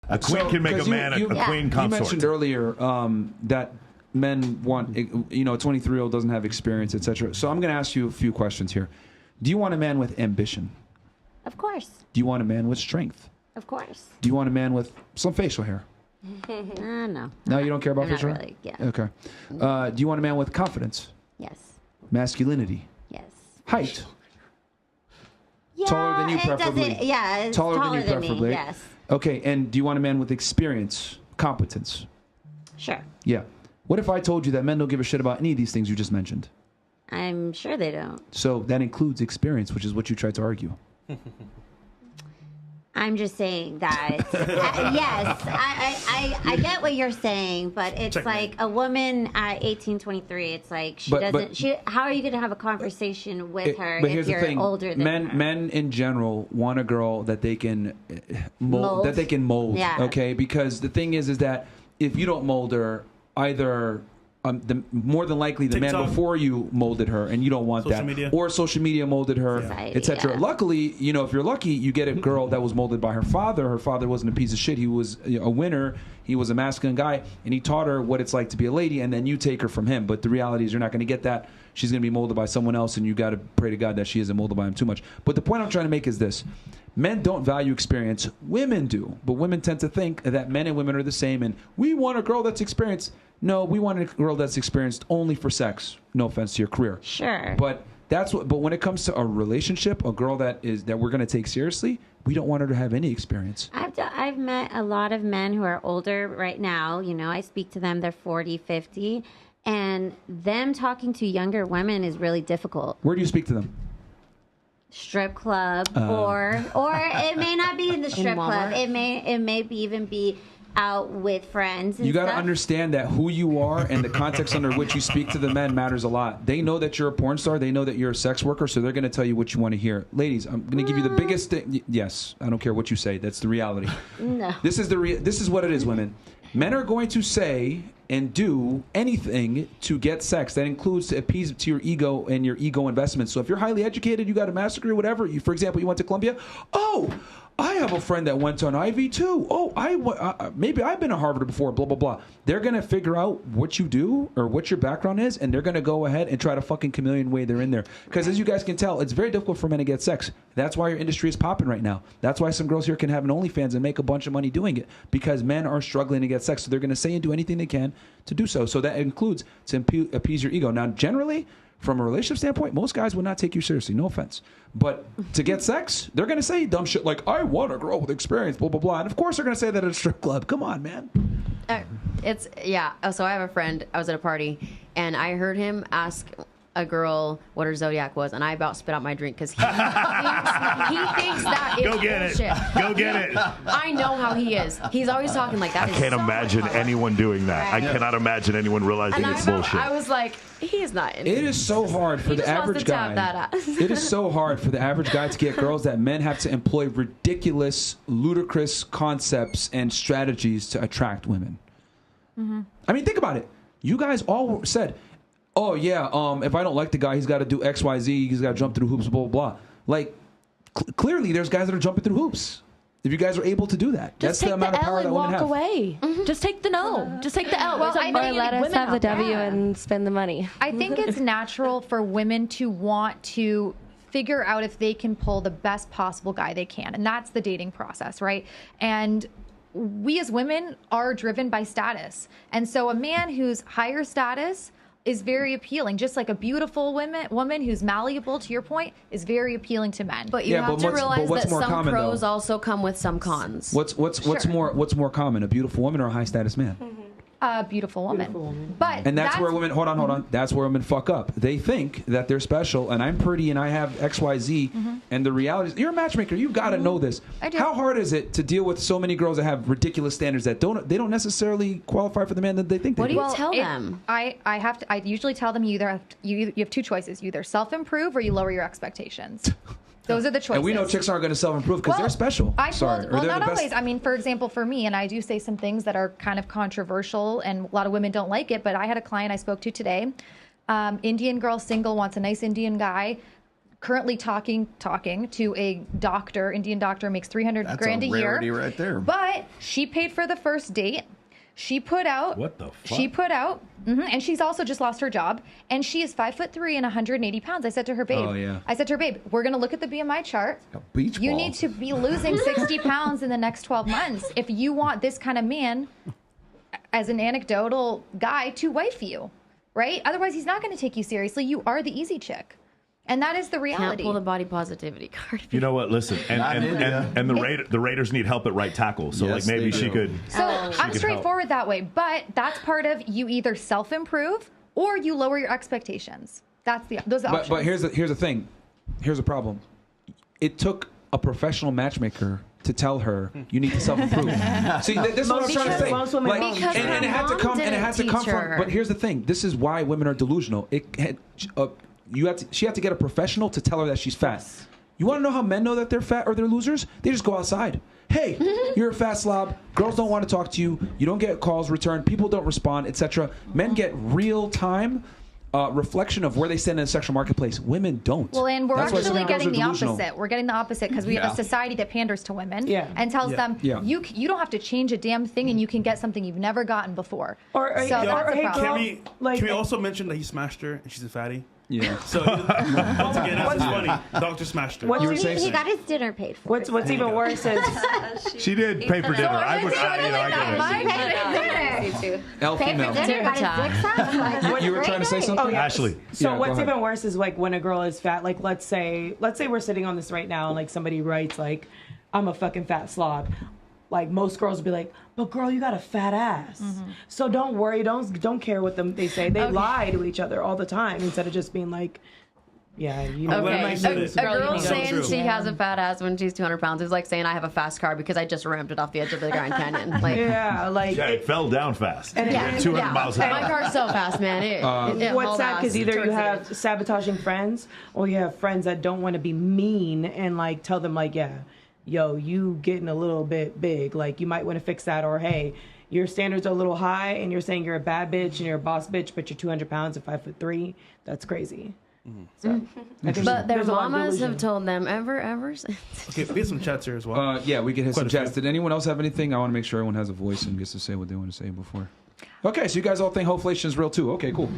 A queen can make a man a queen consort. You mentioned earlier that men want, a 23-year-old doesn't have experience, etc. So I'm going to ask you a few questions here. Do you want a man with ambition? Of course. Do you want a man with strength? Of course. Do you want a man with some facial hair? No. No, you don't care about facial hair? Really, yeah. Okay. Do you want a man with confidence? Yes. Masculinity? Yes. Height? Yeah, Taller than you, preferably. It's taller than you, preferably. Me, yes. Okay, and do you want a man with experience, competence? Sure. Yeah. What if I told you that men don't give a shit about any of these things you just mentioned? I'm sure they don't. So that includes experience, which is what you tried to argue. I'm just saying that, yes, I get what you're saying, but it's like a woman at 18, 23, it's like how are you going to have a conversation with her if you're older than her? Men in general want a girl that they can mold. Yeah. Okay? Because the thing is that if you don't mold her, either more than likely the man before you molded her, and you don't want that. Media. Or social media molded her, etc. Yeah. Luckily, if you're lucky, you get a girl that was molded by her father. Her father wasn't a piece of shit. He was a winner. He was a masculine guy, and he taught her what it's like to be a lady, and then you take her from him. But the reality is you're not going to get that. She's going to be molded by someone else, and you got to pray to God that she isn't molded by him too much. But the point I'm trying to make is this. Men don't value experience. Women do. But women tend to think that men and women are the same, and we want a girl that's experienced. No, we want a girl that's experienced only for sex. No offense to your career. Sure. But when it comes to a relationship, a girl that we're going to take seriously, we don't want her to have any experience. I've met a lot of men who are older right now. I speak to them. They're 40, 50. And them talking to younger women is really difficult. Where do you speak to them? Strip club, or it may not be in the strip club. It may even be out with friends. You got to understand that who you are and the context under which you speak to the men matters a lot. They know that you're a porn star. They know that you're a sex worker, so they're going to tell you what you want to hear. Ladies, I'm going to give you the biggest thing. Yes, I don't care what you say. That's the reality. No. This is what it is, women. Men are going to say and do anything to get sex. That includes to appease to your ego and your ego investments. So if you're highly educated, you got a master's degree, whatever. For example, you went to Columbia. Oh, I have a friend that went on Ivy too. Oh, maybe I've been to Harvard before, blah, blah, blah. They're going to figure out what you do or what your background is, and they're going to go ahead and try to fucking chameleon way they're in there. Because as you guys can tell, it's very difficult for men to get sex. That's why your industry is popping right now. That's why some girls here can have an OnlyFans and make a bunch of money doing it. Because men are struggling to get sex, so they're going to say and do anything they can to do so. So that includes to appease your ego. Now, generally, from a relationship standpoint, most guys would not take you seriously. No offense. But to get sex, they're going to say dumb shit like, I want a girl with experience, blah, blah, blah. And of course they're going to say that at a strip club. Come on, man. So I have a friend, I was at a party, and I heard him ask a girl what her zodiac was, and I about spit out my drink because he thinks that is bullshit. Go get it. I know how he is. He's always talking like that. I can't imagine anyone doing that. I cannot imagine anyone realizing it's bullshit. I was like, he's not in it. Is so hard for the average guy. It is so hard for the average guy to get girls that men have to employ ridiculous, ludicrous concepts and strategies to attract women. Mm-hmm. I mean, think about it. You guys all said, oh, yeah, if I don't like the guy, he's got to do X, Y, Z. He's got to jump through hoops, blah, blah, blah. Like, clearly there's guys that are jumping through hoops. If you guys are able to do that. That's the amount of power that women have. Just take the L and walk away. Mm-hmm. Just take the no. Just take the L. Well, or let us have the W and spend the money. I think it's natural for women to want to figure out if they can pull the best possible guy they can. And that's the dating process, right? And we as women are driven by status. And so a man who's higher status is very appealing. Just like a beautiful woman who's malleable, to your point, is very appealing to men. But you have to realize that some pros also come with some cons. What's more common, a beautiful woman or a high status man? Mm-hmm. A beautiful woman. And that's where women, hold on. That's where women fuck up. They think that they're special and I'm pretty and I have XYZ. Mm-hmm. And the reality is, you're a matchmaker. You've got to know this. I do. How hard is it to deal with so many girls that have ridiculous standards that they don't necessarily qualify for the man that they think they do? What do you tell them? I usually tell them you have two choices. You either self-improve or you lower your expectations. Those are the choices. And we know chicks aren't going to self-improve because they're special. Not always. I mean, for example, for me, and I do say some things that are kind of controversial, and a lot of women don't like it, but I had a client I spoke to today. Indian girl, single, wants a nice Indian guy. currently talking to a doctor, Indian doctor, makes $300 grand a year. That's a rarity right there. But she paid for the first date. She put out. What the fuck? She put out, and she's also just lost her job. And she is 5'3" and 180 pounds. I said to her, babe. Oh, yeah. I said to her, babe, we're gonna look at the BMI chart. Beach You ball. need to be losing 60 pounds in the next 12 months if you want this kind of man, as an anecdotal guy, to wife you, right? Otherwise, he's not going to take you seriously. You are the easy chick. And that is the reality. Can't pull the body positivity card. You know what? Listen, and the Raiders need help at right tackle. So Yes, like maybe they she do. could. So I'm straightforward that way, but that's part of you either self-improve or you lower your expectations. That's those options. But here's the thing. Here's the problem. It took a professional matchmaker to tell her you need to self-improve. See, this is what I'm trying to say. Most women don't. Because and it had to her come. mom And it had to didn't come teach from. her. But here's the thing. This is why women are delusional. She had to get a professional to tell her that she's fat. You want to know how men know that they're fat or they're losers? They just go outside. Hey, you're a fat slob. Girls don't want to talk to you. You don't get calls returned. People don't respond, etc. Men get real time reflection of where they stand in the sexual marketplace. Women don't. Well, and we're That's why actually some girls getting are the delusional. opposite. We're getting the opposite because we have a society that panders to women and tells them you don't have to change a damn thing and you can get something you've never gotten before. Or, so that's a problem. Can we also mention that he smashed her and she's a fatty? Yeah. So once again, that's funny. Doctor smashed her. He got his dinner paid for. What's even worse is She did pay for dinner. I would. I get it. L Pay for female. dinner, got his dick sucked. Like, that's You were great trying to say night. something? Ashley. So Yeah, go what's ahead. even worse is like when a girl is fat. Like let's say we're sitting on this right now and like somebody writes like, I'm a fucking fat slob. Like most girls would be like, but girl, you got a fat ass. So don't worry, don't care what they say. They lie to each other all the time instead of just being like, yeah, you know. Okay, I said it. a girl So saying true. she has a fat ass when she's 200 pounds is like saying I have a fast car because I just rammed it off the edge of the Grand Canyon. Like, Yeah, like Yeah, it fell down fast. And Yeah, 200 miles an My hour. car's so fast, man. It what's hauled sad ass because either you towards the have edge. sabotaging friends or you have friends that don't want to be mean and like tell them like, yeah, yo, you getting a little bit big, like you might want to fix that, or hey, your standards are a little high and you're saying you're a bad bitch and you're a boss bitch but you're 200 pounds and 5'3". That's crazy. So, I think But their there's a lot of mamas delusion. have told them ever since. Okay, we have some chats here as well. Yeah, we can hit some Quite a few. chats. Did anyone else have anything? I want to make sure everyone has a voice and gets to say what they want to say before. Okay, so you guys all think hoflation is real too. Okay, cool.